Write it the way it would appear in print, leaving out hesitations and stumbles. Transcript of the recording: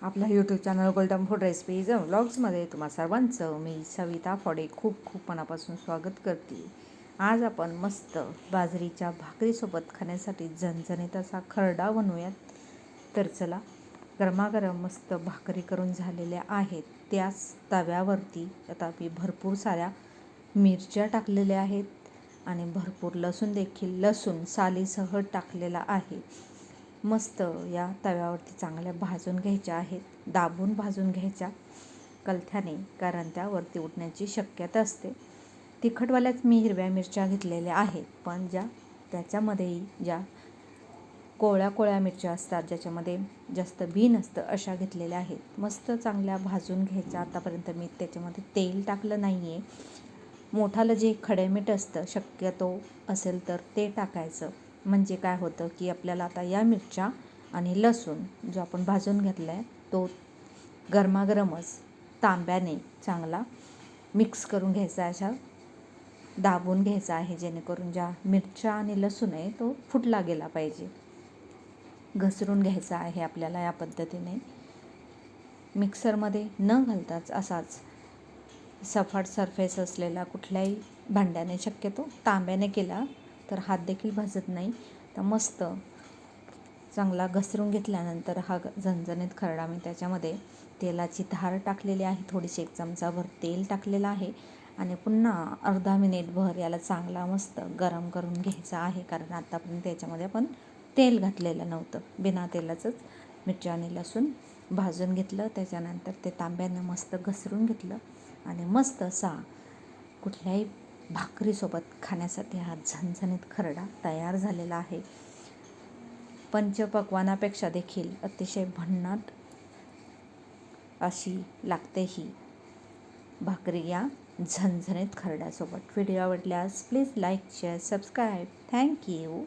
आपला YouTube channel golden food recipes व्लॉग्समध्ये तुम्हा सर्वांचं मी सविता फडे खूप मनापासून स्वागत करते। आज आपण मस्त बाजरीच्या भाकरीसोबत खाण्यासाठी झणझणीत असा खरडा बनवूयात। तर चला, गरमागरम मस्त भाकरी करून झालेल्या आहेत। त्याच तव्यावरती आता मी भरपूर साऱ्या मिरच्या टाकलेल्या आहेत आणि भरपूर लसूण सालीसह टाकलेला आहे। मस्त या तव्यावरती चांगल्या भाजून घ्यायच्या आहेत, दाबून भाजून घ्यायच्या कलथ्याने, कारण त्यावरती उडण्याची शक्यता असते। तिखटवाल्याच मी हिरव्या मिरच्या घेतलेल्या आहेत, पण त्याच्यामध्येही ज्या कोळ्या मिरच्या असतात, ज्याच्यामध्ये जास्त बी नसतं, अशा घेतलेल्या आहेत। मस्त चांगल्या भाजून घ्यायच्या। आतापर्यंत मी त्याच्यामध्ये तेल टाकलं नाही आहे। मोठालं जे खडे मीठ असतं, शक्यतो असेल तर ते टाकायचं। म्हणजे काय होतं की आपल्याला आता या मिरच्या आणि लसूण जो आपण भाजून घेतला आहे तो गरमागरमच तांब्याने चांगला मिक्स करून घ्यायचा, अशा दाबून घ्यायचा आहे, जेणेकरून ज्या मिरच्या आणि लसूण आहे तो फुटला गेला पाहिजे। घसरून घ्यायचा आहे आपल्याला या पद्धतीने। मिक्सरमध्ये न घालताच असाच सपाट सरफेस असलेला कुठल्याही भांड्याने, शक्यतो तांब्याने केला तर हात देखील भाजत नाही। तर मस्त चांगला घसरून घेतल्यानंतर हा झणझणीत खरडा मी त्याच्यामध्ये तेलाची धार टाकलेली आहे, थोडीशी 1 चमचाभर तेल टाकलेलं आहे आणि पुन्हा अर्धा मिनिटभर याला चांगला मस्त गरम करून घ्यायचा आहे, कारण आतापर्यंत याच्यामध्ये आपण तेल घातलेलं नव्हतं। बिना तेलाचंच मिरच्या आणि लसूण भाजून घेतलं, त्याच्यानंतर ते तांब्यानं मस्त घसरून घेतलं आणि मस्त असा कुठल्याही भाकरीसोबत खाण्यासाठी हा झणझणीत खरडा तयार झालेला आहे। पंचपक्वानापेक्षा देखील अतिशय भन्नाट अशी लागते ही भाकरी या झणझणीत खरड्यासोबत। व्हिडिओ आवडल्यास please like, share, subscribe. Thank you.